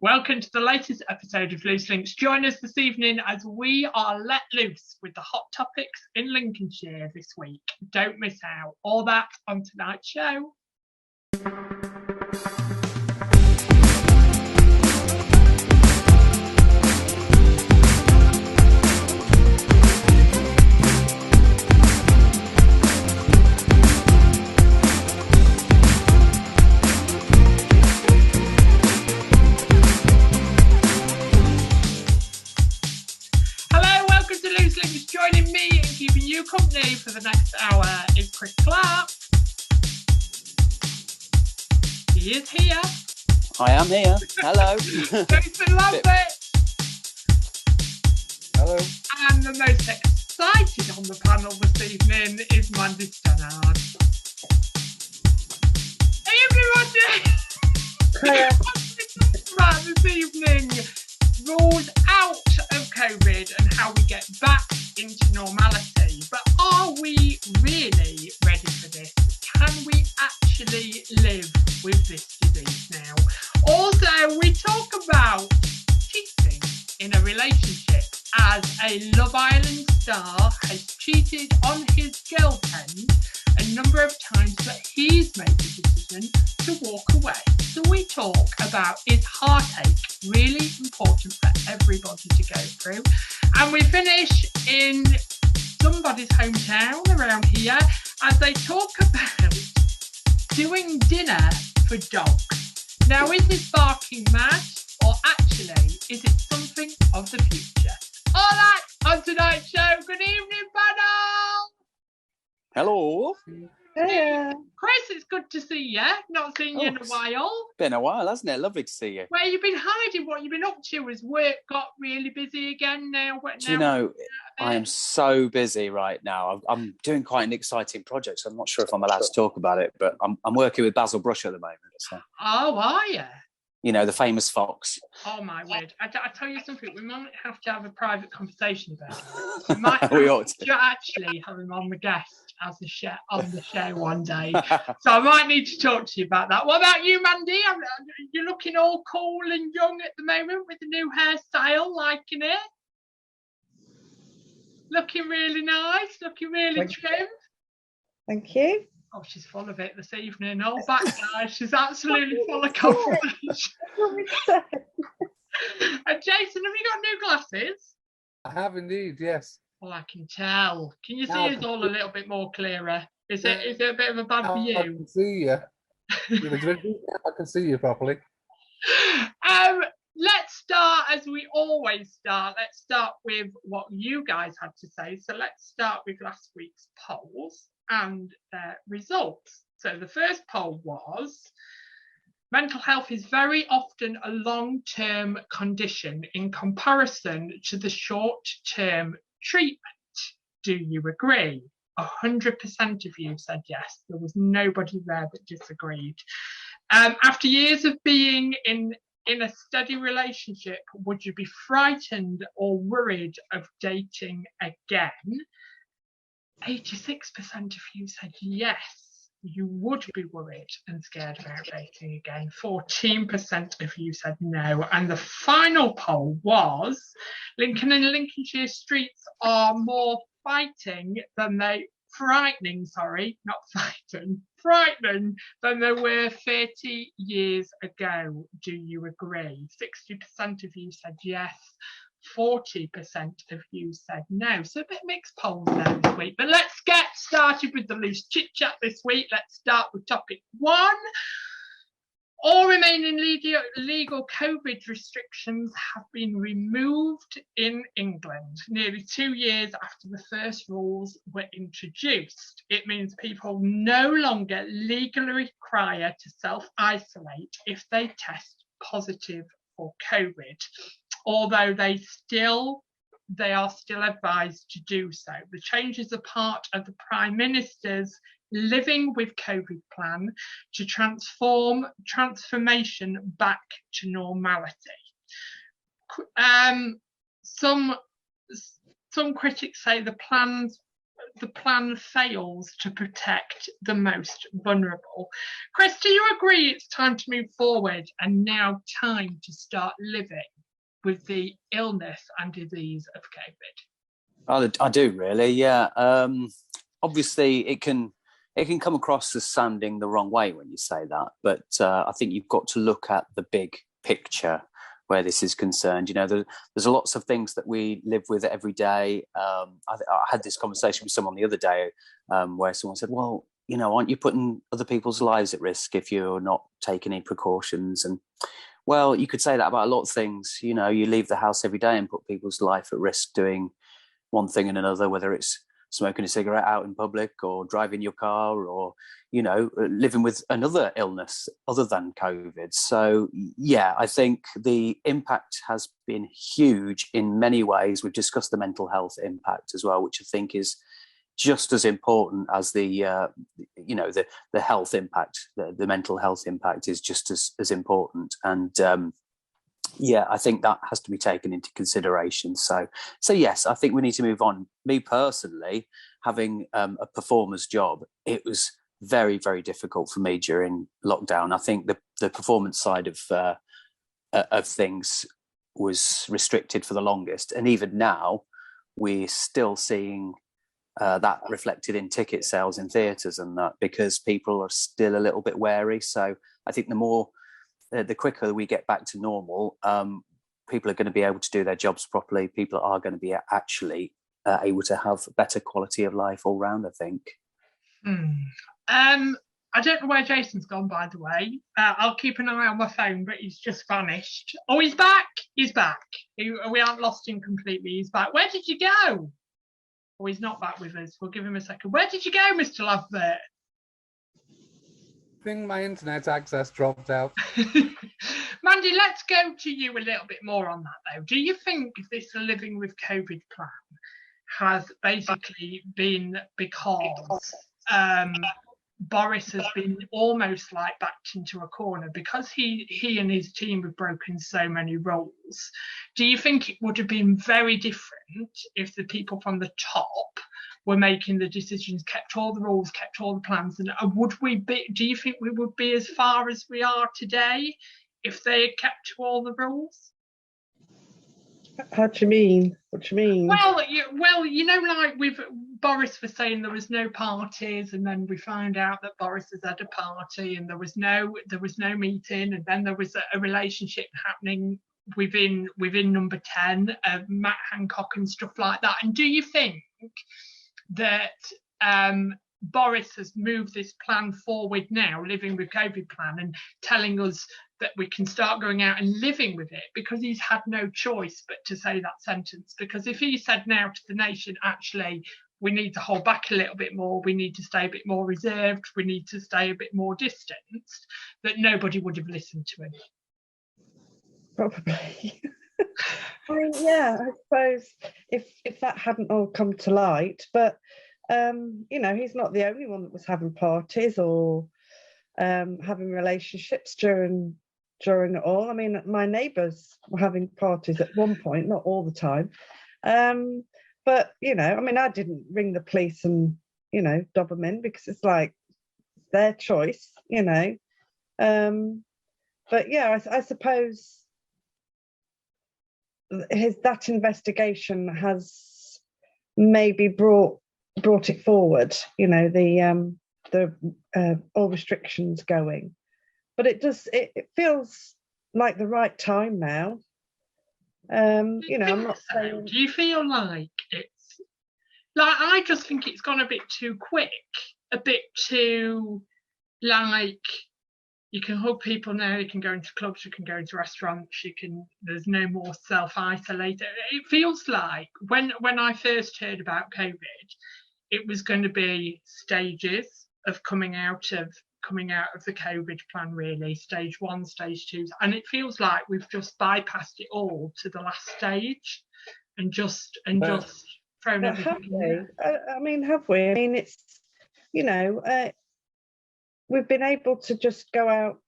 Welcome to the latest episode of Loose Linc. Join us this evening as we are let loose with the hot topics in Lincolnshire this week. Don't miss out. All that on tonight's show. Joining me and keeping you company for the next hour is Chris Clark. He is here. I am here. Hello. Jason Lambert. Hello. And the most excited on the panel this evening is Mandy Stannard. Hey everybody! Right, this evening, rules out of COVID and how we get back into normality. But are we really ready for this? Can we actually live with this disease now? Also, we talk about cheating in a relationship as a Love Island star has cheated on his girlfriend a number of times, but he's made the decision to walk away. So we talk about, is heartache really important for everybody to go through? And we finish in somebody's hometown around here as they talk about doing dinner for dogs. Now, is this barking mad, or actually is it something of the future? All right, on tonight's show, good evening, panel! Hello. Hey. Chris, it's good to see you. Not seen you in a while. Been a while, hasn't it? Lovely to see you. Where you been hiding? What you been up to? Has work got really busy again now? Do you know, I am so busy right now. I'm doing quite an exciting project, so I'm not sure if I'm allowed to talk about it, but I'm working with Basil Brush at the moment. So. Oh, are you? You know, the famous fox. Oh, my word. I tell you something, we might have to have a private conversation about it. We might have to actually have him on the guest as on the show one day. So I might need to talk to you about that. What about you, Mandy? You're looking all cool and young at the moment with the new hairstyle, liking it? Looking really nice, looking really trim. Thank you. Oh, she's full of it this evening. All back, guys. She's absolutely full of confidence. And Jason, have you got new glasses? I have indeed, yes. Well, I can tell. Can you see us all a little bit more clearer? Is it a bit of a bad view? I can see you. I can see you properly. Let's start as we always start. Let's start with what you guys had to say. So let's start with last week's polls and their results. So the first poll was, mental health is very often a long-term condition in comparison to the short-term treatment. Do you agree? 100% of you said yes. There was nobody there that disagreed. After years of being in a steady relationship, would you be frightened or worried of dating again? 86% of you said yes, you would be worried and scared about dating again. 14% of you said no. And the final poll was, Lincoln and Lincolnshire streets are more frightening than they were 30 years ago. Do you agree? 60% of you said yes. 40% of you said no. So a bit mixed polls there this week. But let's get started with the loose chit chat this week. Let's start with topic one. All remaining legal COVID restrictions have been removed in England nearly 2 years after the first rules were introduced. It means people no longer legally require to self-isolate if they test positive for COVID, although they are still advised to do so. The changes are part of the Prime Minister's Living with COVID plan to transformation back to normality. Some critics say the plans the plan fails to protect the most vulnerable. Chris, do you agree it's time to move forward and now time to start living with the illness and disease of COVID? I do really, yeah. Obviously, it can come across as sounding the wrong way when you say that, but I think you've got to look at the big picture where this is concerned. You know, there's lots of things that we live with every day. I had this conversation with someone the other day where someone said, well, you know, aren't you putting other people's lives at risk if you're not taking any precautions? And well, you could say that about a lot of things. You know, you leave the house every day and put people's life at risk doing one thing and another, whether it's smoking a cigarette out in public or driving your car or, you know, living with another illness other than COVID. So, yeah, I think the impact has been huge in many ways. We've discussed the mental health impact as well, which I think is just as important as the, you know, the health impact. The mental health impact is just as important. And, yeah, I think that has to be taken into consideration. So yes, I think we need to move on. Me personally, having a performer's job, it was very, very difficult for me during lockdown. I think the performance side of things was restricted for the longest, and even now, we're still seeing that reflected in ticket sales in theatres and that, because people are still a little bit wary. So I think the quicker we get back to normal, people are going to be able to do their jobs properly. People are going to be actually able to have better quality of life all round, I think. I don't know where Jason's gone, by the way. I'll keep an eye on my phone, but he's just vanished. Oh, he's back. He's back. We aren't lost him completely. He's back. Where did you go? Oh, he's not back with us. We'll give him a second. Where did you go, Mr. Lavbert? I think my internet access dropped out. Mandy, let's go to you a little bit more on that, though. Do you think this Living with COVID plan has basically been because Boris has been almost like backed into a corner because he and his team have broken so many rules? Do you think it would have been very different if the people from the top were making the decisions, kept all the rules, kept all the plans, and do you think we would be as far as we are today if they had kept to all the rules? How do you mean? What do you mean? Well, you know, like Boris was saying there was no parties, and then we found out that Boris has had a party, and there was no meeting, and then there was a relationship happening within number 10, Matt Hancock and stuff like that. And do you think that Boris has moved this plan forward now, Living with COVID plan, and telling us that we can start going out and living with it, because he's had no choice but to say that sentence? Because if he said now to the nation, actually, we need to hold back a little bit more, we need to stay a bit more reserved, we need to stay a bit more distanced, that nobody would have listened to him. Probably. I mean, yeah, I suppose if that hadn't all come to light, but you know, he's not the only one that was having parties or having relationships during it all. I mean, my neighbours were having parties at one point, not all the time. But, you know, I mean, I didn't ring the police and, you know, dob them in, because it's like their choice, you know. But yeah, I suppose that investigation has maybe brought it forward, you know, the all restrictions going. But it feels like the right time now. You know, I'm not saying. Do you feel like it's like, I just think it's gone a bit too quick, a bit too, like, you can hug people now, you can go into clubs, you can go into restaurants, there's no more self-isolate. It feels like when I first heard about COVID, it was going to be stages of coming out of the COVID plan, really, stage 1, stage 2, and it feels like we've just bypassed it all to the last stage and just thrown everything. Have we? I mean, have we? I mean, it's, you know, we've been able to just go out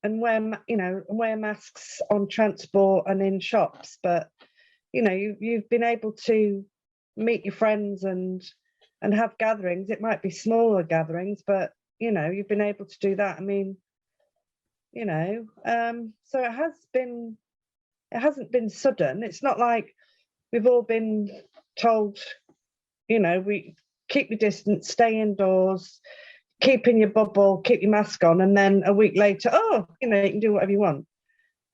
and wear masks on transport and in shops, but you know, you've been able to meet your friends and have gatherings. It might be smaller gatherings, but you know, you've been able to do that. I mean, you know, so it hasn't been sudden. It's not like we've all been told, you know, we keep your distance, stay indoors, keep in your bubble, keep your mask on, and then a week later, oh, you know, you can do whatever you want.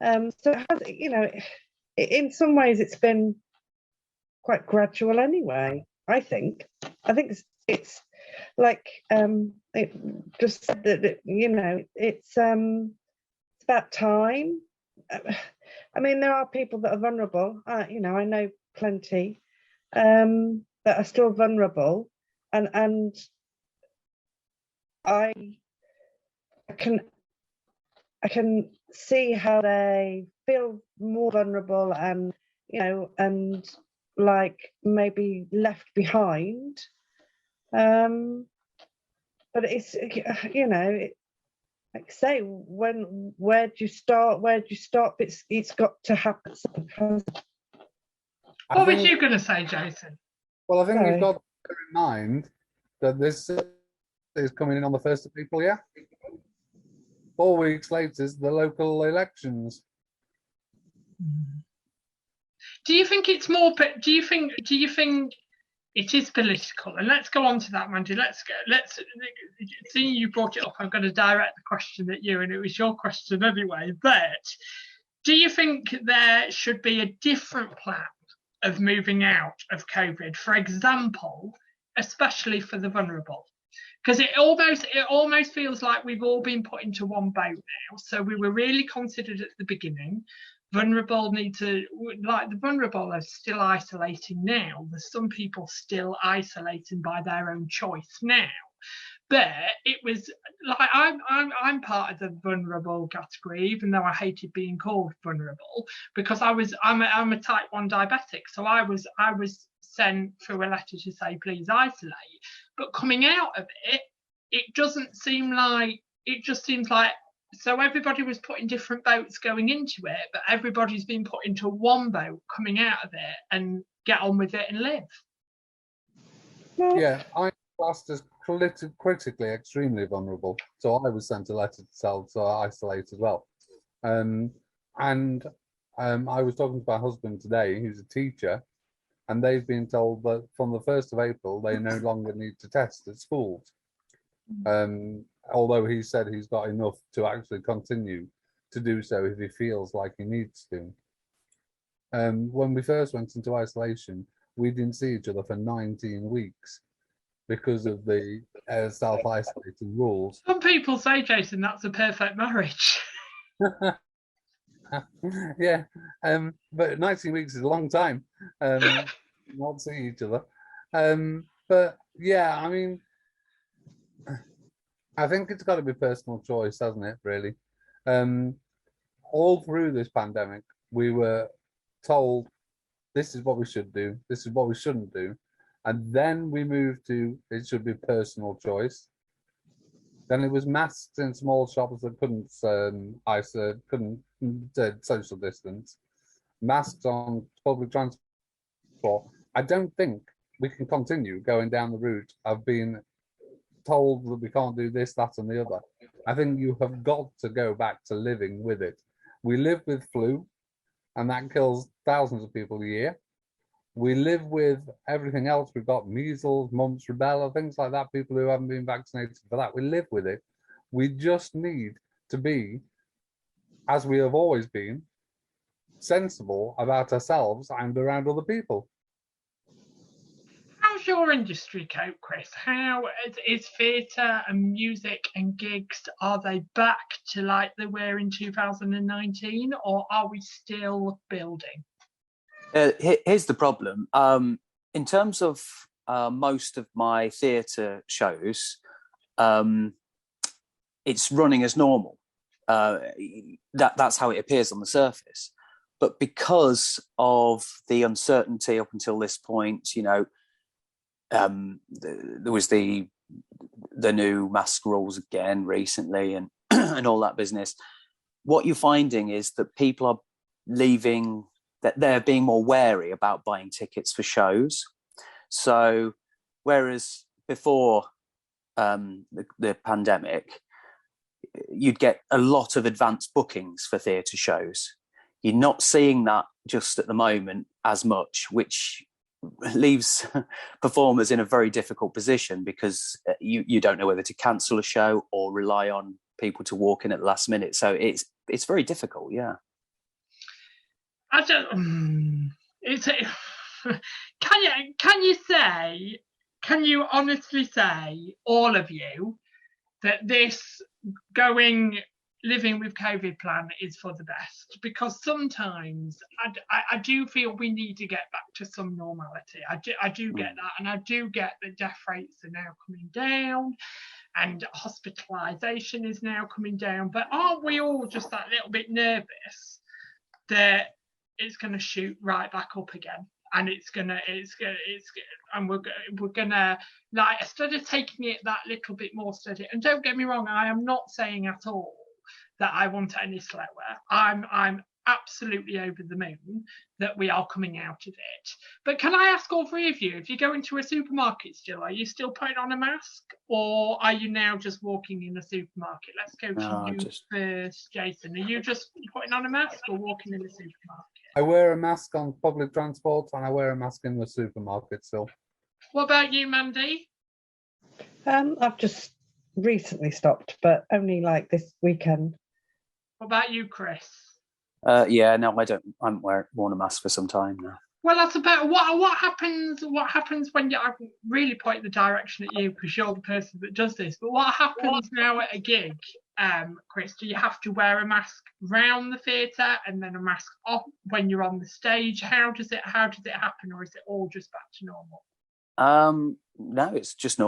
So it has, you know, in some ways it's been quite gradual anyway. I think it's like it just said that, you know, it's about time. I mean, there are people that are vulnerable. You know, I know plenty that are still vulnerable, and I can see how they feel more vulnerable, and you know, and like maybe left behind. But it's, you know, like say, where do you start? Where do you stop? It's got to happen. What were you going to say, Jason? Well, I think you've got to bear in mind that this is coming in on the 1st of April, yeah? 4 weeks later is the local elections. Do you think it's more? Do you think it is political? And let's go on to that, Mandy. Let's seeing you brought it up, I'm going to direct the question at you, and it was your question anyway. But do you think there should be a different plan of moving out of COVID, for example, especially for the vulnerable? Because it almost feels like we've all been put into one boat now. So we were really considered at the beginning. Vulnerable the vulnerable are still isolating now. There's some people still isolating by their own choice now. But it was like I'm part of the vulnerable category, even though I hated being called vulnerable, because I'm a type 1 diabetic. So I was sent through a letter to say please isolate. But coming out of it, it just seems like so everybody was put in different boats going into it, but everybody's been put into one boat coming out of it and get on with it and live. Yeah, I'm classed as critically extremely vulnerable, so I was sent a letter to tell to isolate as well. I was talking to my husband today, who's a teacher, and they've been told that from the 1st of April they no longer need to test at schools. Although he said he's got enough to actually continue to do so if he feels like he needs to. When we first went into isolation, we didn't see each other for 19 weeks because of the self-isolating rules. Some people say, Jason, that's a perfect marriage. Yeah, but 19 weeks is a long time not seeing each other. But yeah, I mean, I think it's got to be personal choice, hasn't it, really? All through this pandemic, we were told this is what we should do, this is what we shouldn't do. And then we moved to it should be personal choice. Then it was masks in small shops that couldn't social distance. Masks on public transport. I don't think we can continue going down the route of being told that we can't do this, that, and the other. I think you have got to go back to living with it. We live with flu, and that kills thousands of people a year. We live with everything else. We've got measles, mumps, rubella, things like that, people who haven't been vaccinated for that. We live with it. We just need to be, as we have always been, sensible about ourselves and around other people. How's your industry cope, Chris? How is theatre and music and gigs, are they back to like they were in 2019, or are we still building? Here's the problem. In terms of most of my theatre shows, it's running as normal. That's how it appears on the surface. But because of the uncertainty up until this point, you know, there was the new mask rules again recently, and and all that business. What you're finding is that people are leaving, that they're being more wary about buying tickets for shows. So whereas before the pandemic, you'd get a lot of advanced bookings for theatre shows. You're not seeing that just at the moment as much, which leaves performers in a very difficult position because you don't know whether to cancel a show or rely on people to walk in at the last minute. So it's very difficult. Yeah. I don't. Can you honestly say, all of you, that this living with COVID plan is for the best? Because sometimes I do feel we need to get back to some normality. I do get that, and I do get that death rates are now coming down and hospitalisation is now coming down. But aren't we all just that little bit nervous that it's going to shoot right back up again? And we're gonna, like, instead of taking it that little bit more steady. And don't get me wrong, I am not saying at all that I want any slowwer. I'm absolutely over the moon that we are coming out of it. But can I ask all three of you, if you go into a supermarket still, are you still putting on a mask, or are you now just walking in a supermarket? Let's go to you first, Jason. Are you just putting on a mask or walking in the supermarket? I wear a mask on public transport and I wear a mask in the supermarket still. What about you, Mandy? I've just recently stopped, but only like this weekend. What about you, Chris? Yeah, no, I haven't worn a mask for some time now. Well, that's about what happens when I really point the direction at you because you're the person that does this. But what happens now at a gig, Chris? Do you have to wear a mask round the theatre and then a mask off when you're on the stage? How does it happen, or is it all just back to normal? No, it's just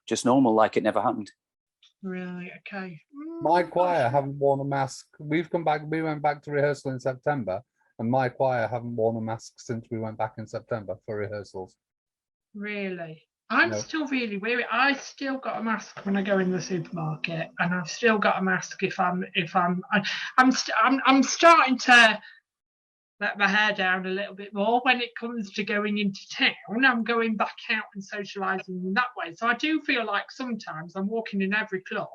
just normal, like it never happened. Really? Okay. My choir haven't worn a mask. We went back to rehearsal in September, and my choir haven't worn a mask since we went back in September for rehearsals. Really? I'm still really weary. I still got a mask when I go in the supermarket, and I've still got a mask if I'm starting to let my hair down a little bit more when it comes to going into town. I'm going back out and socialising in that way. So I do feel like sometimes I'm walking in every club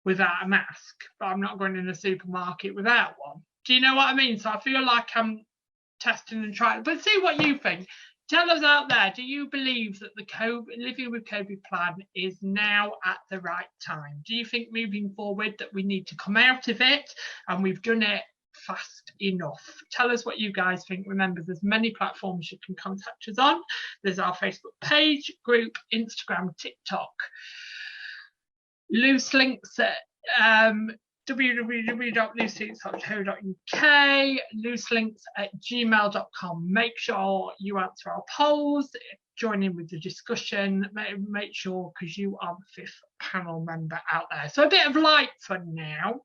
without a mask, but I'm not going in a supermarket without one. Do you know what I mean? So I feel like I'm testing and trying. But see what you think. Tell us out there, do you believe that the living with COVID plan is now at the right time? Do you think moving forward that we need to come out of it and we've done it fast enough? Tell us what you guys think. Remember, there's many platforms you can contact us on. There's our Facebook page, group, Instagram, TikTok, Loose Links at www.looselinks.co.uk, looselinks@gmail.com. Make sure you answer our polls, join in with the discussion, make sure, because you are the fifth panel member out there. So a bit of light fun now,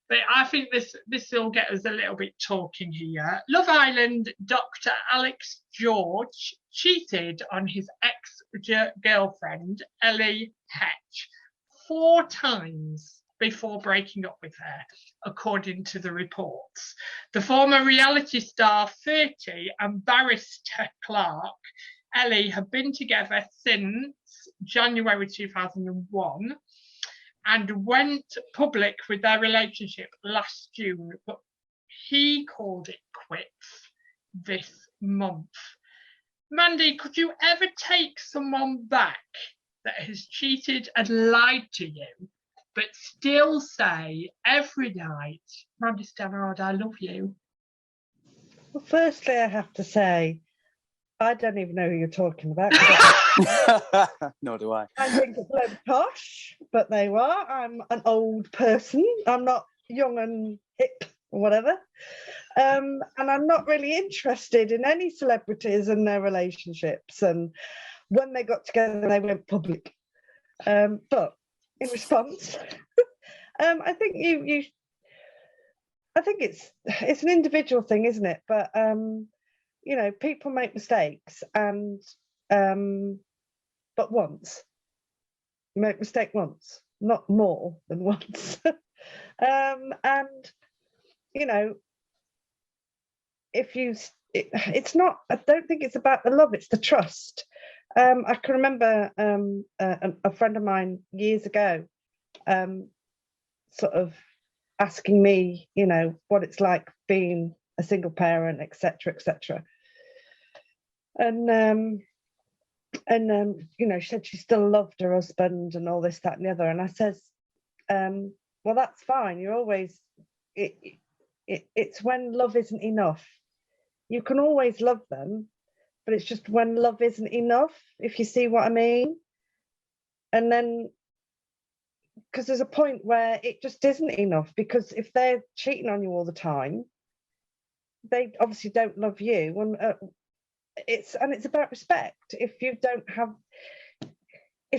but I think this will get us a little bit talking here. Love Island Dr. Alex George cheated on his ex-girlfriend, Ellie Hetch, 4 times before breaking up with her, according to the reports. The former reality star 30 and barrister Clark, Ellie, have been together since January 2001 and went public with their relationship last June, but he called it quits this month. Mandy, could you ever take someone back that has cheated and lied to you, but still say every night, Mandy Stenrod, I love you? Well, firstly, I have to say, I don't even know who you're talking about. Nor do I. I think it's a load of posh, but they were. I'm an old person. I'm not young and hip or whatever. And I'm not really interested in any celebrities and their relationships. And when they got together, they went public. But in response, I think I think it's an individual thing, isn't it? But you know, people make mistakes, and but once. You make a mistake once, not more than once. And you know, if you, it's not. I don't think it's about the love; it's the trust. I can remember a friend of mine years ago sort of asking me, you know, what it's like being a single parent, etc., etc. And you know, she said she still loved her husband and all this, that, and the other. And I says, well, that's fine. You're always it's when love isn't enough. You can always love them, but it's just when love isn't enough, if you see what I mean. And then, because there's a point where it just isn't enough, because if they're cheating on you all the time, they obviously don't love you. And it's about respect. If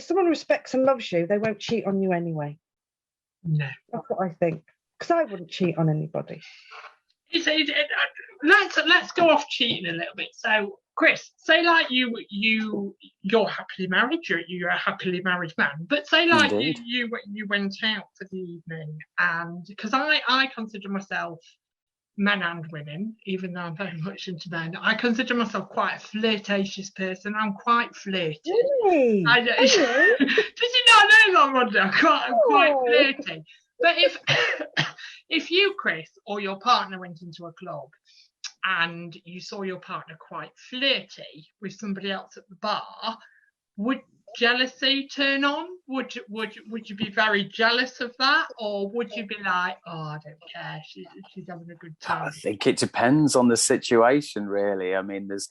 someone respects and loves you, they won't cheat on you anyway. No. That's what I think, because I wouldn't cheat on anybody. Let's go off cheating a little bit. So, Chris, say like you're happily married, you're a happily married man, but say like you went out for the evening, and because I consider myself, men and women, even though I'm very much into men, I consider myself quite a flirtatious person. I'm quite flirty. Really? Did you not know that, Rhonda? I'm quite flirty. But if you, Chris, or your partner went into a club and you saw your partner quite flirty with somebody else at the bar, would jealousy turn on? Would you be very jealous of that, or would you be like, oh, I don't care, she's having a good time? I think it depends on the situation, really. I mean, there's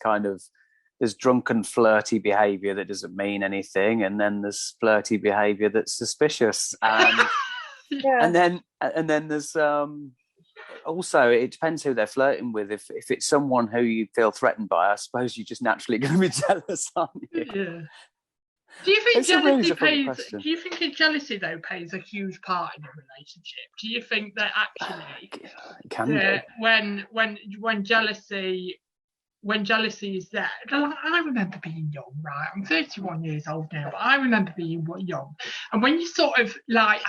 drunken flirty behaviour that doesn't mean anything, and then there's flirty behaviour that's suspicious, and Yeah. and then there's also, it depends who they're flirting with. If it's someone who you feel threatened by, I suppose you're just naturally going to be jealous, aren't you? Yeah. Do you think jealousy though plays a huge part in a relationship? Do you think that actually it can be. when jealousy is there? I remember being young, right? I'm 31 years old now, but I remember being young. And when you sort of like,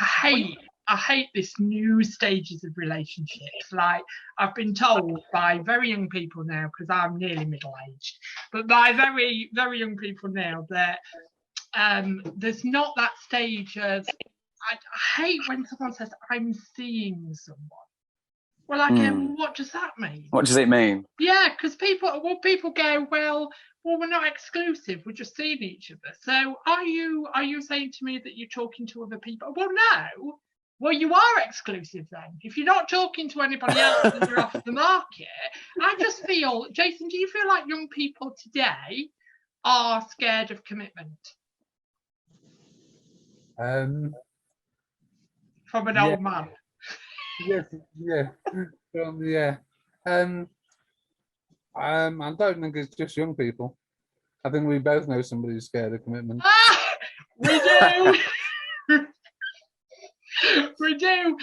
I hate this new stages of relationships. Like, I've been told by very young people now, because I'm nearly middle-aged, but by very, very young people now that there's not that stage of, I hate when someone says, I'm seeing someone. Well, I go, well, what does that mean? What does it mean? Yeah, because people go, well, we're not exclusive, we're just seeing each other. So are you saying to me that you're talking to other people? Well, no. Well, you are exclusive then. If you're not talking to anybody else, then you're off the market. I just feel, Jason, do you feel like young people today are scared of commitment? From an old man. Yes, yeah. Yeah. I don't think it's just young people. I think we both know somebody who's scared of commitment. We do. We do.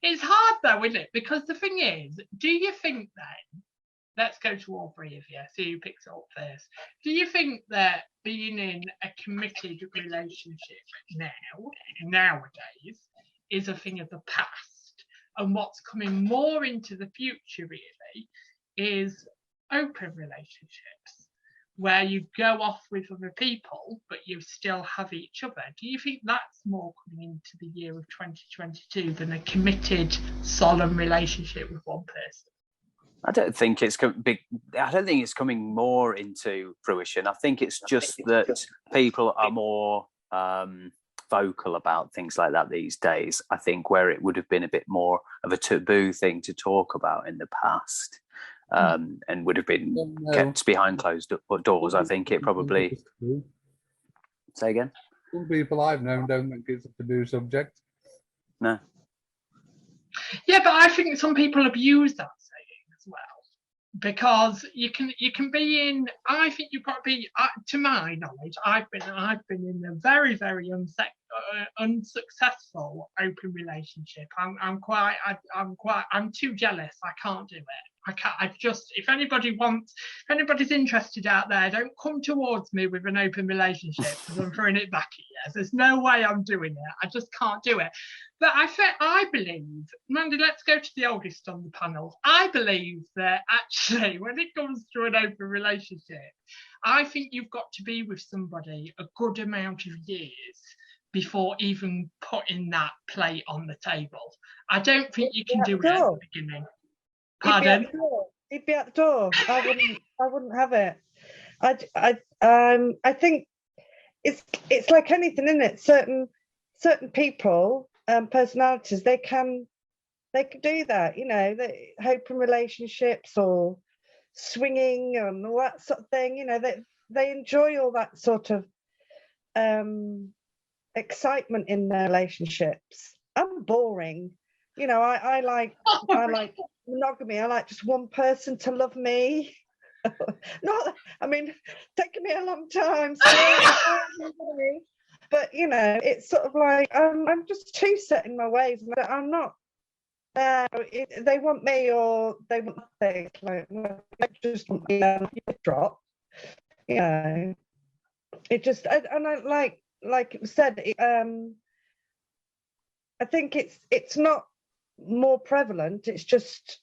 It's hard though, isn't it? Because the thing is, do you think then, let's go to all three of you, see who picks it up first. Do you think that being in a committed relationship nowadays, is a thing of the past? And what's coming more into the future really is open relationships, where you go off with other people, but you still have each other. Do you think that's more coming into the year of 2022 than a committed, solemn relationship with one person? I don't think it's coming more into fruition. I think it's just that people are more vocal about things like that these days. I think where it would have been a bit more of a taboo thing to talk about in the past, and would have been kept behind closed doors, I think it probably... Say again? Some people I've known don't think it's a taboo subject. No. Yeah, but I think some people abuse that saying as well, because you can be in. I think you've got to be. To my knowledge, I've been in a very, very unsuccessful open relationship. I'm too jealous. I can't do it. If anybody's interested out there, don't come towards me with an open relationship, because I'm throwing it back at you. There's no way I'm doing it. I just can't do it. But I believe, Mandy, let's go to the oldest on the panel. I believe that actually, when it comes to an open relationship, I think you've got to be with somebody a good amount of years before even putting that plate on the table. I don't think you can do it at the beginning. Pardon? He'd be at the door. I wouldn't have it. I think it's like anything, isn't it? Certain people, personalities, they can do that. You know, open relationships or swinging and all that sort of thing. You know, they enjoy all that sort of excitement in their relationships. I'm boring. You know, I like monogamy. I like just one person to love me. I mean, taking me a long time. But you know, it's sort of like I'm just too set in my ways. I'm not. They want me, or they want nothing. Like they just want me to drop. You know, it just and I like it was said. I think it's not more prevalent. It's just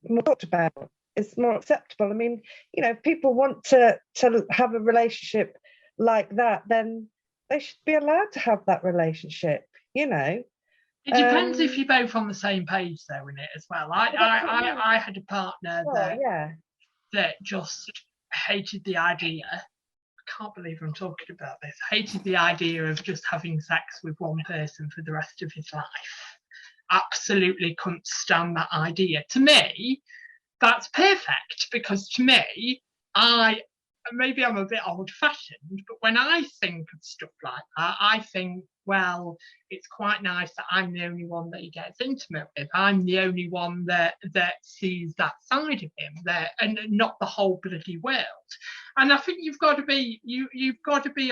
more talked about. It's more acceptable. I mean, you know, if people want to have a relationship like that, then they should be allowed to have that relationship. You know, it depends if you're both on the same page, though, in it as well. I had a partner that just hated the idea. I can't believe I'm talking about this. Hated the idea of just having sex with one person for the rest of his life. Absolutely couldn't stand that idea. To me, that's perfect, because to me, maybe I'm a bit old-fashioned, but when I think of stuff like that, I think, well, it's quite nice that I'm the only one that he gets intimate with. I'm the only one that sees that side of him, and not the whole bloody world. And I think you've got to be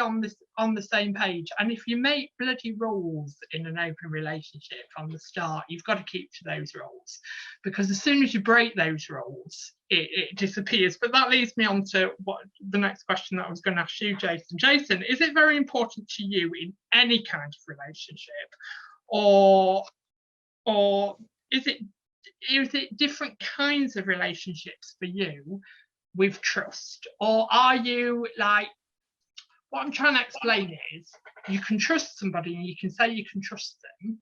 on the same page. And if you make bloody rules in an open relationship from the start, you've got to keep to those rules, because as soon as you break those rules, it disappears. But that leads me on to what the next question that I was going to ask you, Jason. Jason, is it very important to you in any kind of relationship, or is it different kinds of relationships for you with trust? Or are you like, what I'm trying to explain is, you can trust somebody and you can say you can trust them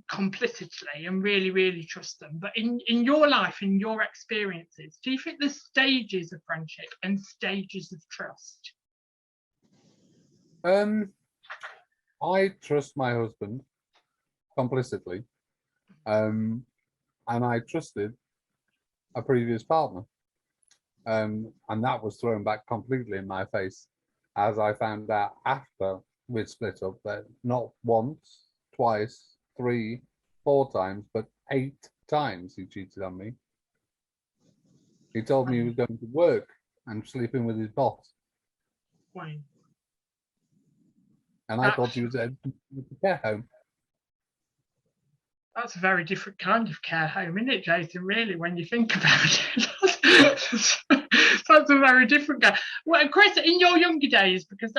complicitly and really, really trust them, but in your life, in your experiences, do you think there's stages of friendship and stages of trust? I trust my husband complicitly, and I trusted a previous partner, and that was thrown back completely in my face, as I found out after we'd split up that not once, twice, 3, 4 times, but 8 times he cheated on me. He told me he was going to work and sleeping with his boss. Wayne. And I thought he was at a care home. That's a very different kind of care home, isn't it, Jason, really, when you think about it? That's a very different guy. Well, Chris, in your younger days, because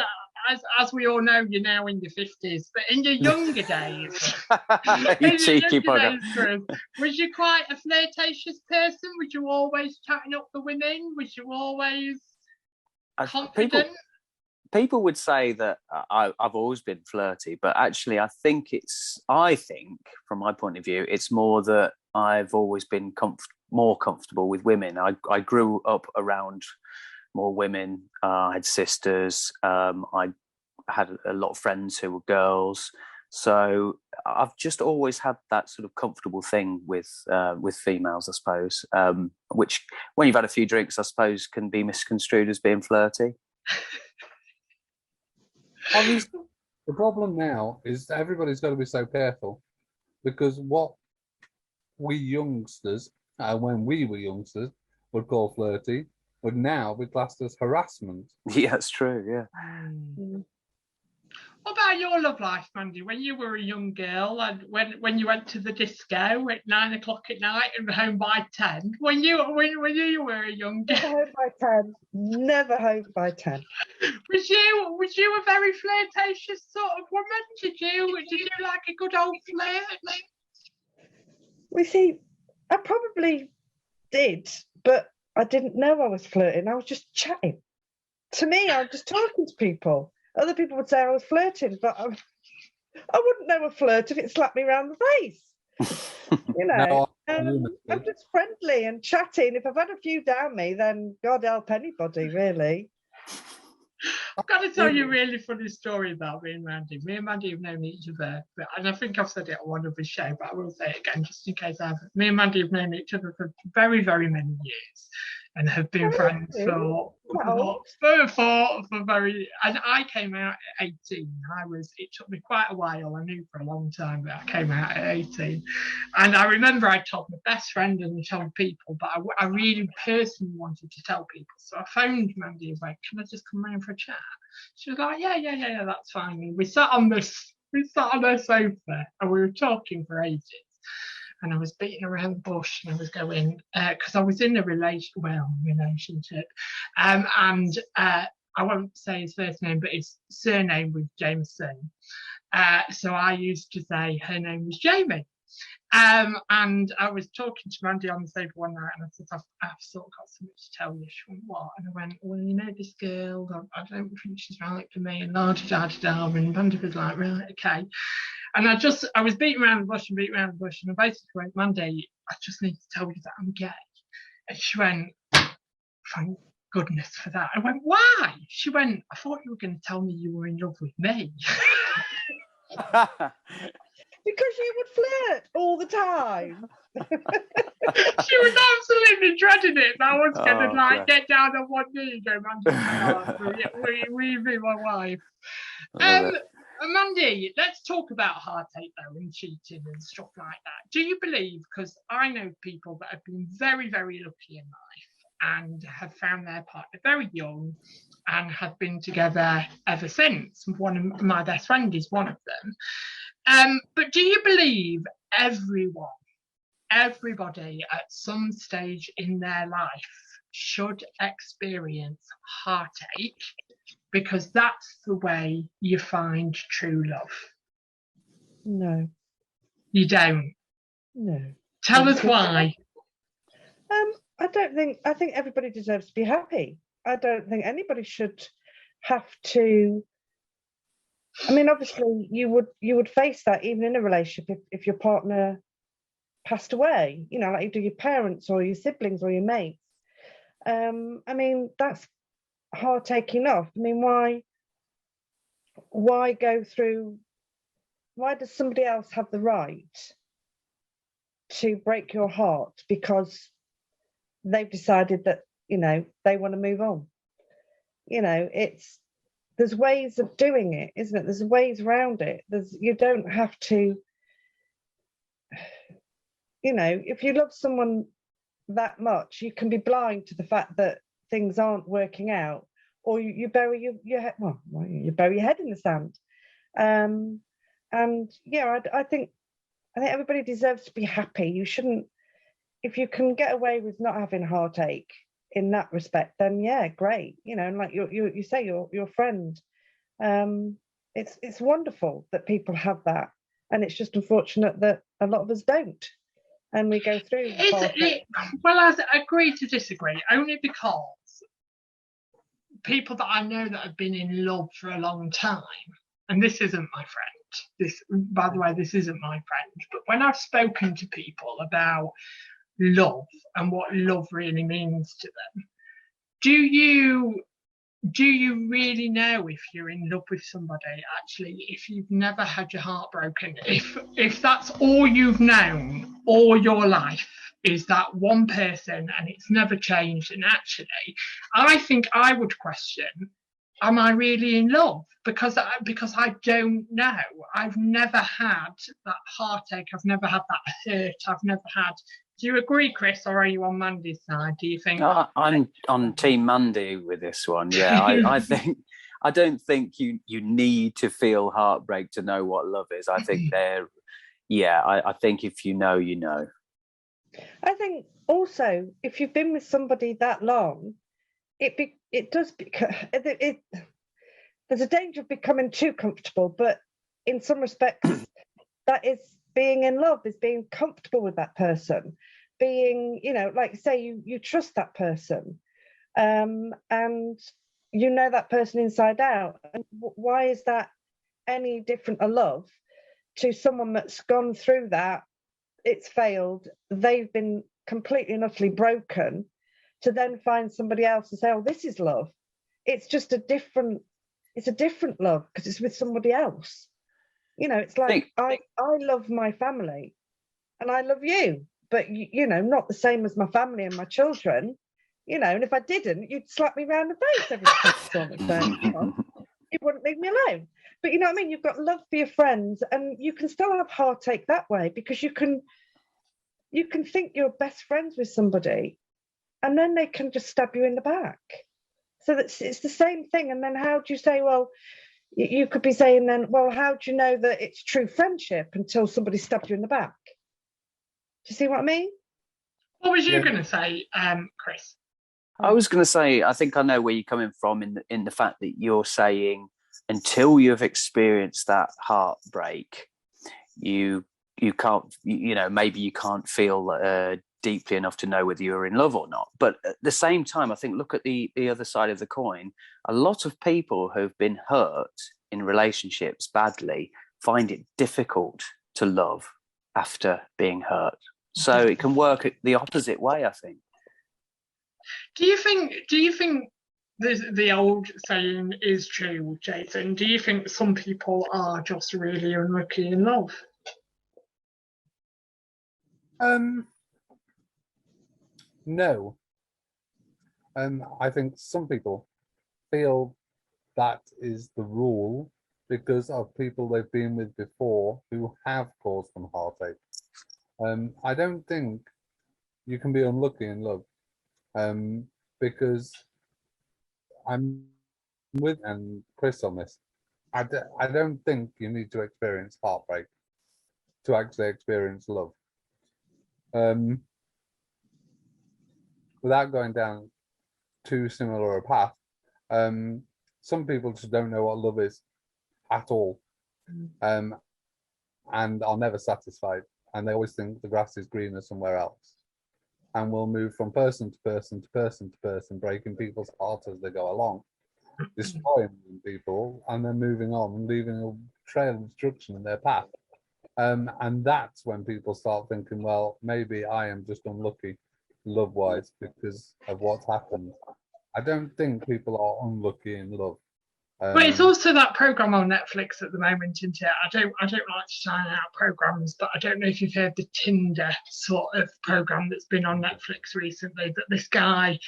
as we all know, you're now in your 50s, but in your younger days, you cheeky bugger. Chris, was you quite a flirtatious person? Was you always chatting up the women? Was you always confident? People would say that I've always been flirty, but actually I think from my point of view, it's more that I've always been more comfortable with women. I grew up around more women. I had sisters. I had a lot of friends who were girls. So I've just always had that sort of comfortable thing with females, I suppose, which when you've had a few drinks, I suppose, can be misconstrued as being flirty. Obviously, the problem now is that everybody's got to be so careful, because what we youngsters, when we were youngsters, would call flirty, would now be classed as harassment. Yeah, that's true, yeah. What about your love life, Mandy? When you were a young girl and when you went to the disco at 9 o'clock at night and home by 10, when you were a young girl, Never home by 10. Never home by 10. was you a very flirtatious sort of woman? Did you like a good old flirt? We see, I probably did, but I didn't know I was flirting. I was just chatting. To me, I was just talking to people. Other people would say I was flirting, but I wouldn't know a flirt if it slapped me around the face. You know, I'm just friendly and chatting. If I've had a few down me, then God help anybody, really. I've got to tell you a really funny story about me and Mandy. Me and Mandy have known each other, and I think I've said it on one of the show, but I will say it again just in case I haven't. Me and Mandy have known each other for very, very many years and have been friends for very. And I came out at 18. It took me quite a while. I knew for a long time, but I came out at 18. And I remember I told my best friend and told people, but I really personally wanted to tell people. So I phoned Mandy and went, "Can I just come round for a chat?" She was like, yeah, that's fine. And we sat on her sofa and we were talking for ages. And I was beating around the bush and I was going, because I was in a relationship. And I won't say his first name, but his surname was Jameson. So I used to say her name was Jamie. And I was talking to Mandy on the sofa one night and I said, I've sort of got something to tell you. She went, what? And I went, well, you know this girl, I don't think she's right for me, and la-da-da-da-da. And Mandy was like, right, okay. And I was beating around the bush, and I basically went, Mandy, I just need to tell you that I'm gay. And she went, thank goodness for that. I went, why? She went, I thought you were going to tell me you were in love with me. Because you would flirt all the time. She was absolutely dreading it. I was going to get down on one knee and go, Mandy, will you be my wife? Mandy, let's talk about heartache though and cheating and stuff like that. Do you believe, because I know people that have been very, very lucky in life and have found their partner very young and have been together ever since. One of my best friends is one of them. But do you believe everybody at some stage in their life should experience heartache, because that's the way you find true love? No. You don't? No. Tell us why. I think everybody deserves to be happy. I don't think anybody should have to. I mean, obviously, you would face that even in a relationship if your partner passed away. You know, like you do your parents or your siblings or your mates. I mean, that's heartache enough. I mean, why go through? Why does somebody else have the right to break your heart because they've decided that, you know, they want to move on? You know, there's ways of doing it, isn't it? There's ways around it. You don't have to, you know, if you love someone that much, you can be blind to the fact that things aren't working out, or you bury your head. Well, you bury your head in the sand. And yeah, I think everybody deserves to be happy. You shouldn't, if you can get away with not having heartache in that respect, then yeah, great. You know, and like you say, your friend, it's wonderful that people have that, and it's just unfortunate that a lot of us don't, and we go through. Well, I agree to disagree, only because people that I know that have been in love for a long time, and this isn't my friend. By the way, this isn't my friend. But when I've spoken to people about love and what love really means to them, do you really know if you're in love with somebody, actually, if you've never had your heart broken, if that's all you've known all your life is that one person and it's never changed? And actually, I think I would question, am I really in love? Because I don't know. I've never had that heartache. I've never had that hurt. I've never had. Do you agree, Chris, or are you on Mandy's side? Do you think? I'm on Team Mandy with this one. Yeah, I think I don't think you need to feel heartbreak to know what love is. I think I think if you know, you know. I think also if you've been with somebody that long, there's a danger of becoming too comfortable, but in some respects, that is being in love, is being comfortable with that person, being, like you say, you trust that person, and you know that person inside out. And why is that any different a love to someone that's gone through that? It's failed. They've been completely and utterly broken, to then find somebody else and say, "Oh, this is love." It's just a different love because it's with somebody else. It's like I love my family, and I love you, but not the same as my family and my children. And if I didn't, you'd slap me round the face every time you saw me. You wouldn't leave me alone. But you know what I mean? You've got love for your friends, and you can still have heartache that way, because you can think you're best friends with somebody, and then they can just stab you in the back. So it's the same thing. And then how do you say, well, you could be saying then, well, how do you know that it's true friendship until somebody stabbed you in the back? Do you see what I mean? What was you going to say, Chris? I was going to say, I think I know where you're coming from in the fact that you're saying until you've experienced that heartbreak, you can't, maybe you can't feel deeply enough to know whether you're in love or not. But at the same time, I think, look at the other side of the coin. A lot of people who've been hurt in relationships badly find it difficult to love after being hurt. So it can work the opposite way, I think. Do you think the old saying is true, Jason? Do you think some people are just really unlucky in love? No. I think some people feel that is the rule because of people they've been with before who have caused them heartache. I don't think you can be unlucky in love, because I'm with and Chris on this. I don't think you need to experience heartbreak to actually experience love. Without going down too similar a path, some people just don't know what love is at all, and are never satisfied, and they always think the grass is greener somewhere else, and will move from person to person to person to person, breaking people's hearts as they go along, destroying people, and then moving on and leaving a trail of destruction in their path. And that's when people start thinking, well, maybe I am just unlucky love-wise because of what's happened. I don't think people are unlucky in love. But it's also that program on Netflix at the moment, isn't it? I don't like to sign out programs, but I don't know if you've heard the Tinder sort of program that's been on Netflix recently, that this guy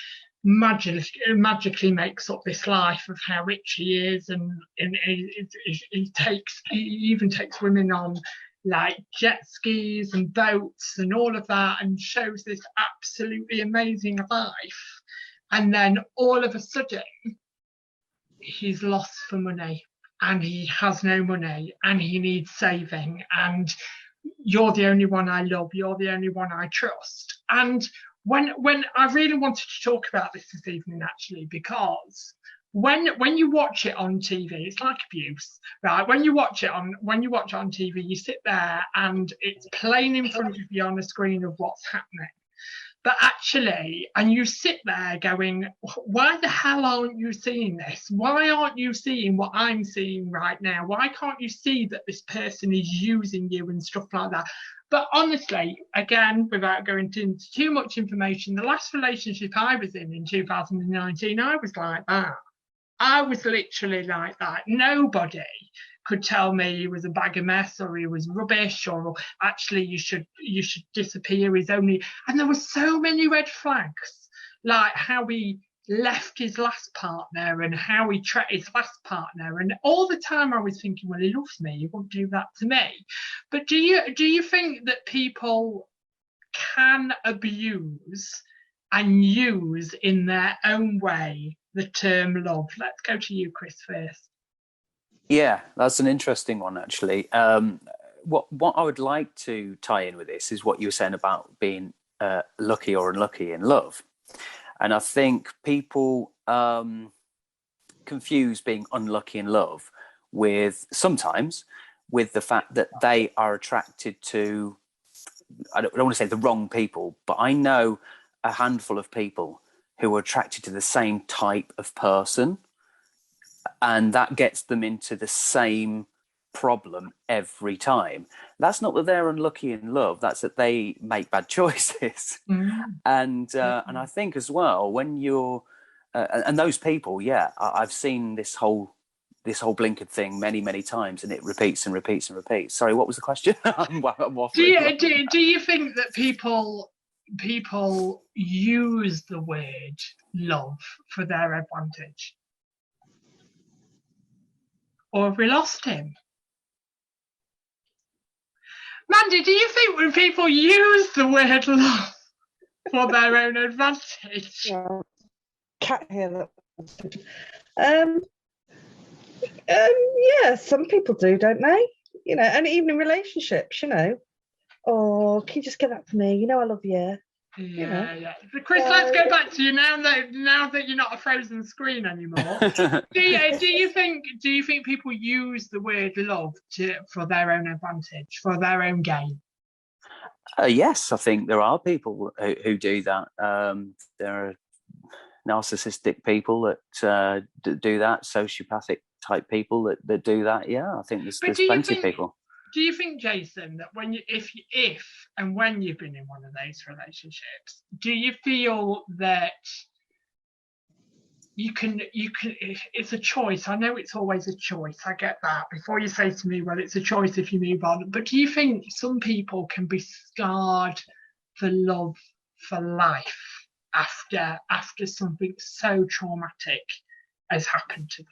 magically makes up this life of how rich he is, and he even takes women on like jet skis and boats and all of that, and shows this absolutely amazing life. And then all of a sudden, he's lost for money, and he has no money, and he needs saving, and you're the only one I love, you're the only one I trust. And when I really wanted to talk about this evening, actually, because when you watch it on TV, it's like abuse, right? When you watch it on TV, you sit there and it's playing in front of you on a screen of what's happening. But actually, and you sit there going, why the hell aren't you seeing this? Why aren't you seeing what I'm seeing right now? Why can't you see that this person is using you and stuff like that? But honestly, again, without going into too much information, the last relationship I was in 2019, I was like that. I was literally like that. Nobody could tell me he was a bag of mess, or he was rubbish, or actually you should disappear. He's only, and there were so many red flags, like how he left his last partner and how he treated his last partner, and all the time I was thinking, well, he loves me, he won't do that to me. But do you think that people can abuse and use in their own way the term love? Let's go to you, Chris, first. Yeah, that's an interesting one, actually. What I would like to tie in with this is what you were saying about being lucky or unlucky in love. And I think people confuse being unlucky in love sometimes with the fact that they are attracted to, I don't want to say the wrong people, but I know a handful of people who are attracted to the same type of person, and that gets them into the same problem every time. That's not that they're unlucky in love, that's that they make bad choices. And I think as well, when you're and those people, I've seen this whole blinkered thing many times, and it repeats and repeats and repeats. Sorry, what was the question? I'm waffling. Do you think that people use the word love for their advantage? Or have we lost him? Mandy, do you think when people use the word love for their own advantage? Cat here. Yeah, some people do, don't they? You know, and even in relationships, you know. Oh, can you just get that for me? You know I love you. Yeah. Chris, let's go back to you now that you're not a frozen screen anymore. do you think people use the word love for their own advantage, for their own gain? Yes, I think there are people who do that. There are narcissistic people that do that, sociopathic type people that do that. Yeah, I think there's plenty of people. Do you think, Jason, that when if and when you've been in one of those relationships, do you feel that you can it's a choice? I know it's always a choice, I get that. Before you say to me, well, it's a choice if you move on, but do you think some people can be scarred for love for life after something so traumatic has happened to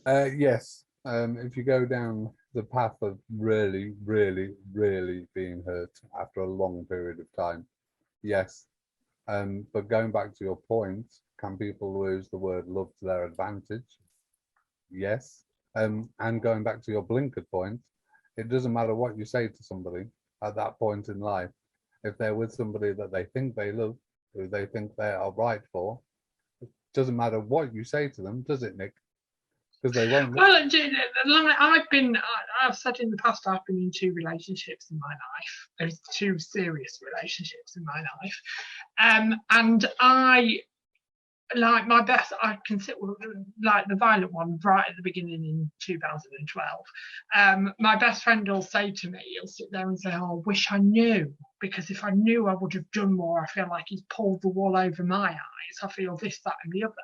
them? Yes. If you go down the path of really being hurt after a long period of time, yes. But going back to your point, can people use the word love to their advantage? Yes. And going back to your blinkered point, it doesn't matter what you say to somebody at that point in life. If they're with somebody that they think they love, who they think they are right for, it doesn't matter what you say to them, does it, Nick? Because they won't. Well, I've said in the past, I've been in 2 relationships in my life. There's 2 serious relationships in my life, and I like my best. I consider like the violent one right at the beginning in 2012. My best friend will say to me, he'll sit there and say, "Oh, I wish I knew, because if I knew, I would have done more. I feel like he's pulled the wool over my eyes. I feel this, that, and the other."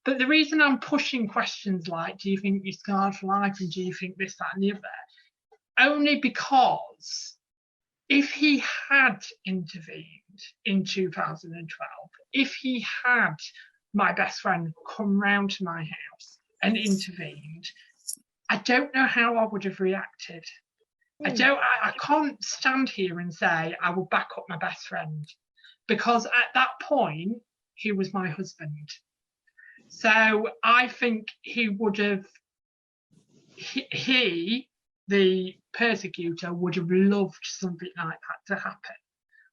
But the reason I'm pushing questions like, do you think you're scarred for life, and do you think this, that, and the other, only because if he had intervened in 2012, if he had my best friend come round to my house and intervened, I don't know how I would have reacted. I can't stand here and say I will back up my best friend, because at that point, he was my husband. So I think he would have, the persecutor, would have loved something like that to happen,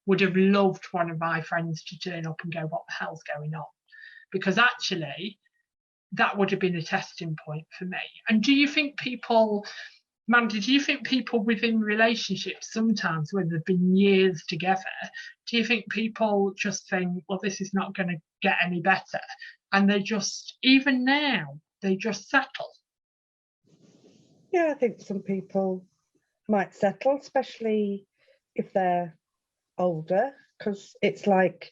would have loved one of my friends to turn up and go, what the hell's going on? Because actually, that would have been a testing point for me. And do you think people, Mandy, do you think people within relationships sometimes, when they've been years together, do you think people just think, well, this is not going to get any better? And they just, even now, they just settle? Yeah, I think some people might settle, especially if they're older, because it's like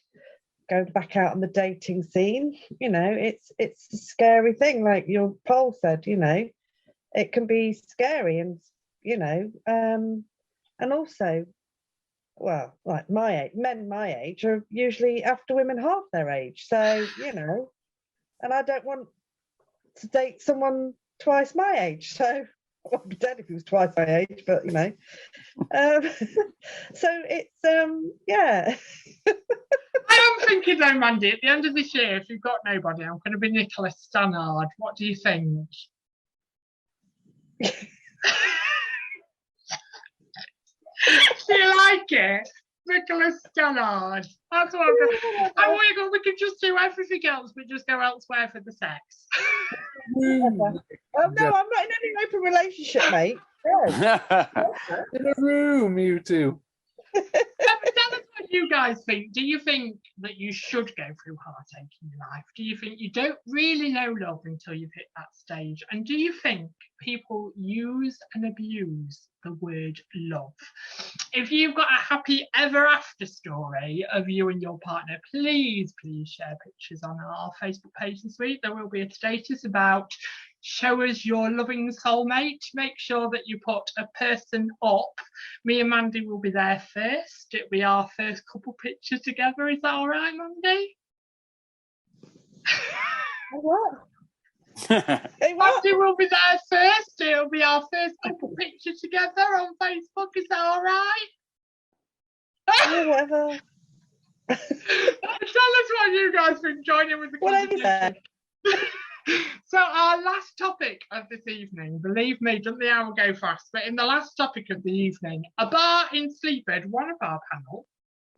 going back out on the dating scene. You know, it's a scary thing. Like your poll said, you know, it can be scary, and you know, and also, well, like men my age are usually after women half their age. So, you know, and I don't want to date someone twice my age. So I'd be dead if he was twice my age, but you know. So it's yeah. I am thinking though, Mandy, at the end of this year, if you've got nobody, I'm going to be Nicholas Stannard. What do you think? Do you like it? Nicholas Stannard. That's what I'm going. We could just do everything else, but just go elsewhere for the sex. Oh no, I'm not in any open relationship, mate. No. In a room, you two. Tell us what you guys think. Do you think that you should go through heartache in your life? Do you think you don't really know love until you've hit that stage? And do you think people use and abuse the word love? If you've got a happy ever after story of you and your partner, please share pictures on our Facebook page this week. There will be a status about show us your loving soulmate. Make sure that you put a person up. Me and Mandy will be there first. It'll be our first couple pictures together. Is that all right, Mandy? What? Mandy will be there first. It'll be our first couple pictures together on Facebook. Is that all right? Whatever. Tell us what you guys think. Join in with the conversation. So our last topic of this evening, believe me, doesn't the hour go fast, but in the last topic of the evening, a bar in Sleaford, one of our panel,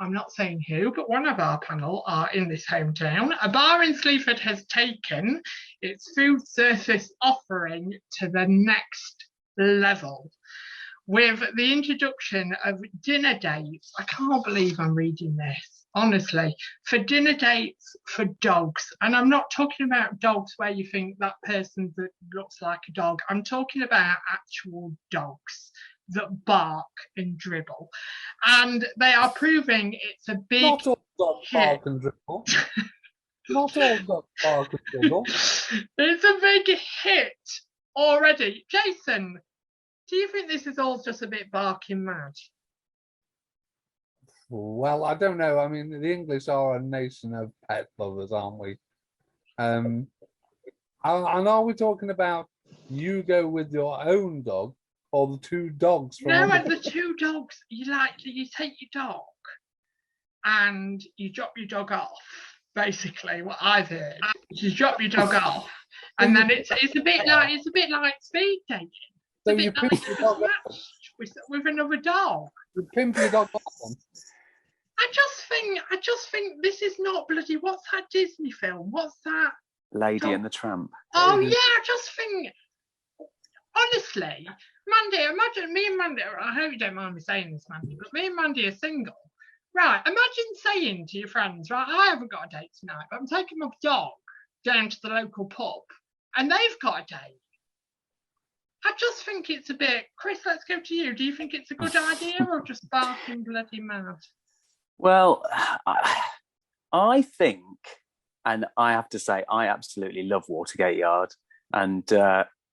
I'm not saying who, but one of our panel are in this hometown. A bar in Sleaford has taken its food service offering to the next level with the introduction of dinner dates. I can't believe I'm reading this. Honestly, for dinner dates for dogs. And I'm not talking about dogs where you think that person that looks like a dog. I'm talking about actual dogs that bark and dribble. And they are proving it's a big Not all dogs bark and dribble. Not all dogs bark and dribble. It's a big hit already. Jason, do you think this is all just a bit barking mad? Well, I don't know. I mean, the English are a nation of pet lovers, aren't we? And are we talking about you go with your own dog or the two dogs? No, and the two dogs. You take your dog and you drop your dog off. Basically, what I've heard, you drop your dog off, and then it's a bit like speed dating. So you pimp your dog off with another dog. You pimp your dog off. I just think this is not bloody. What's that Disney film? What's that? Lady and the Tramp. Oh yeah, I just think. Honestly, Mandy, imagine me and Mandy. I hope you don't mind me saying this, Mandy, but me and Mandy are single. Right, imagine saying to your friends, right, I haven't got a date tonight, but I'm taking my dog down to the local pub, and they've got a date. I just think it's a bit. Chris, let's go to you. Do you think it's a good idea or just barking bloody mad? Well, I think, and I have to say, I absolutely love Watergate Yard, and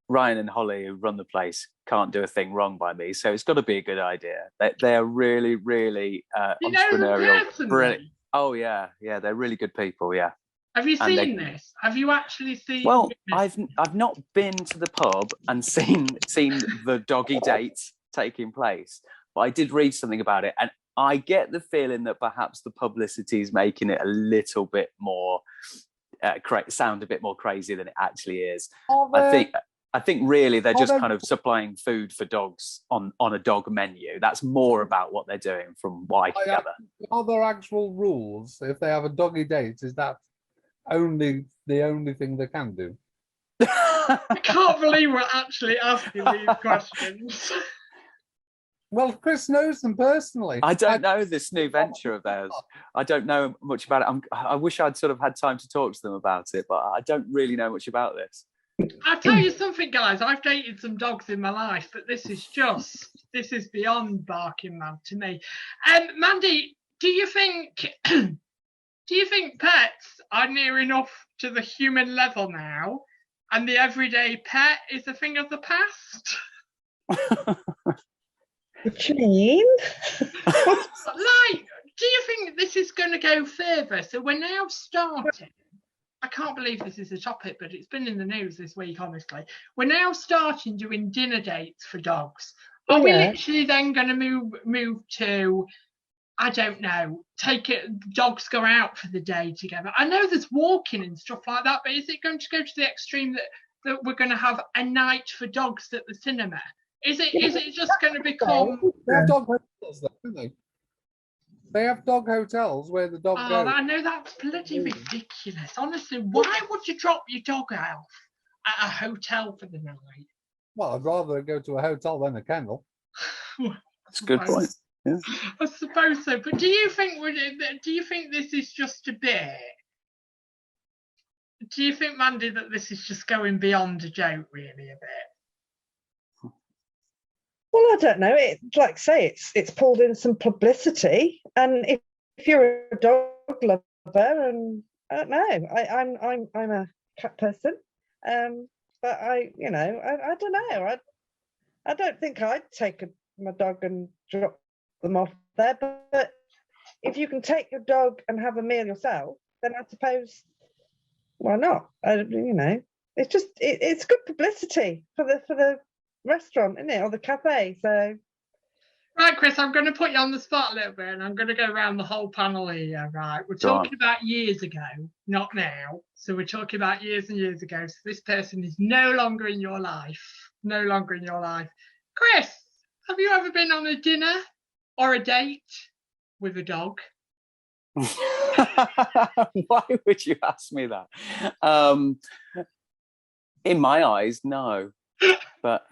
Ryan and Holly, who run the place, can't do a thing wrong by me, so it's got to be a good idea. They're really, really entrepreneurial. Brilliant. Oh yeah, they're really good people. Yeah. Have you seen this? Have you actually seen? Well, I've not been to the pub and seen the doggy dates taking place, but I did read something about it, and I get the feeling that perhaps the publicity is making it a little bit more sound a bit more crazy than it actually is. I think really they're just kind of supplying food for dogs on a dog menu. That's more about what they're doing, from what I can gather. Are there actual rules if they have a doggy date? Is that the only thing they can do? I can't believe we're actually asking these questions. Well, Chris knows them personally. I don't know this new venture of theirs. I don't know much about it. I wish I'd sort of had time to talk to them about it, but I don't really know much about this. I'll tell you something, guys. I've dated some dogs in my life, but this is beyond barking mad to me. Mandy, do you think pets are near enough to the human level now, and the everyday pet is a thing of the past? What do you mean? Do you think this is going to go further? So we're now starting. I can't believe this is a topic, but it's been in the news this week, honestly. We're now starting doing dinner dates for dogs. Are we literally then going to move to I don't know, dogs go out for the day together. I know there's walking and stuff like that, but is it going to go to the extreme that we're going to have a night for dogs at the cinema? Is it just going to become? They have dog hotels, though, don't they? They have dog hotels where the dog goes. I know, that's bloody ridiculous. Honestly, why would you drop your dog off at a hotel for the night? Well, I'd rather go to a hotel than a kennel. That's a good point. Yeah. I suppose so. But do you think this is just a bit? Do you think, Mandy, that this is just going beyond a joke, really, a bit? Well, I don't know. It, like I say, it's pulled in some publicity, and if you're a dog lover, and I don't know, I'm a cat person, but I don't know. I don't think I'd take my dog and drop them off there. But if you can take your dog and have a meal yourself, then I suppose why not? It's just it's good publicity for the restaurant, isn't it, or the cafe? So right, Chris, I'm going to put you on the spot a little bit, and I'm going to go around the whole panel here. Right, we're talking about years ago, not now. So we're talking about years and years ago. So this person is no longer in your life. No longer in your life. Chris, have you ever been on a dinner or a date with a dog? Why would you ask me that? In my eyes, no, but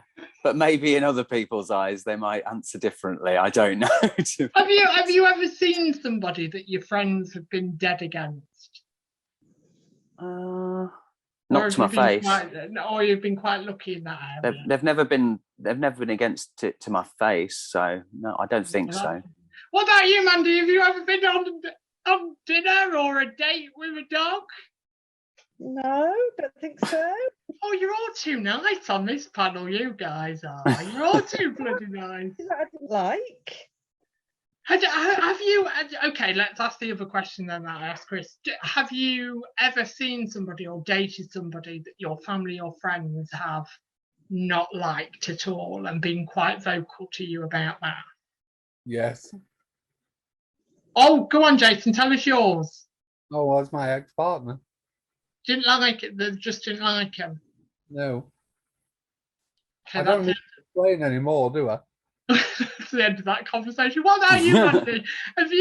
maybe in other people's eyes they might answer differently. I don't know. Have you ever seen somebody that your friends have been dead against? Not to my face. Or you've been quite lucky in that area. They've never been against it to my face, so no, I don't think so. What about you, Mandy? Have you ever been on dinner or a date with a dog? No, don't think so. Oh, you're all too nice on this panel, you guys are. You're all too bloody nice. I didn't like. Have you? Okay, let's ask the other question then that I asked Chris. Have you ever seen somebody or dated somebody that your family or friends have not liked at all and been quite vocal to you about that? Yes. Oh, go on, Jason, tell us yours. Oh, well, it's my ex-partner. Didn't like it, they just didn't like him. No. Okay, I don't need to explain anymore, do I? That's the end of that conversation. What about you, Mandy? Has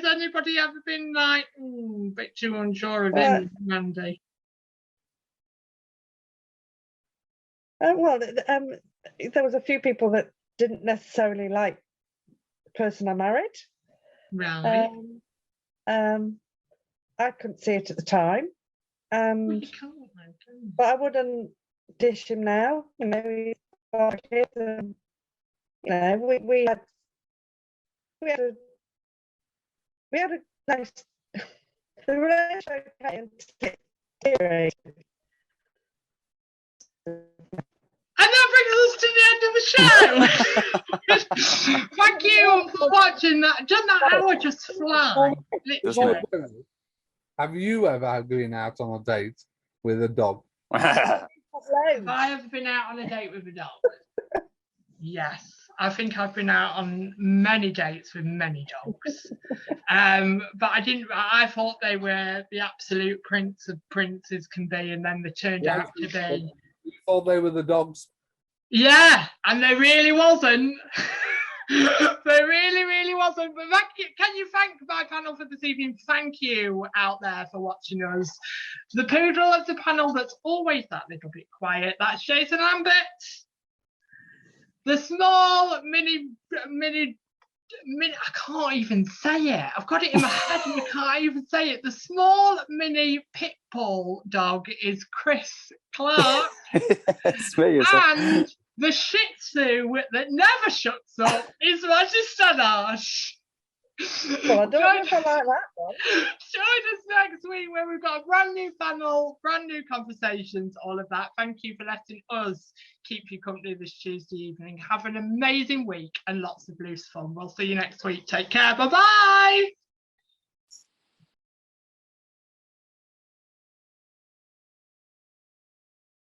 anybody ever been like, a bit too unsure of him, Mandy? Well, there was a few people that didn't necessarily like the person I married. Right. I couldn't see it at the time, and but I wouldn't dish him now. He's got kids, and we had a nice the relationship deteriorated. And that brings us to the end of the show. Thank you for watching that. Doesn't that hour just fly? Literally. Have you ever been out on a date with a dog? Have I ever been out on a date with a dog? Yes. I think I've been out on many dates with many dogs. But I didn't. I thought they were the absolute prince of princes can be, and then they turned out to be. You thought they were the dogs? Yeah, and they really wasn't. They really, really wasn't. But can you thank my panel for this evening? Thank you out there for watching us. The poodle of the panel that's always that little bit quiet. That's Jason Lambert. The small mini, I can't even say it. I've got it in my head and I can't even say it. The small mini pit bull dog is Chris Clark. It's me, and the Shih Tzu that never shuts up is Roger Stanash. Well, I don't know if I like that one. Join us next week where we've got a brand new panel, brand new conversations, all of that. Thank you for letting us keep you company this Tuesday evening. Have an amazing week and lots of loose fun. We'll see you next week. Take care. Bye-bye.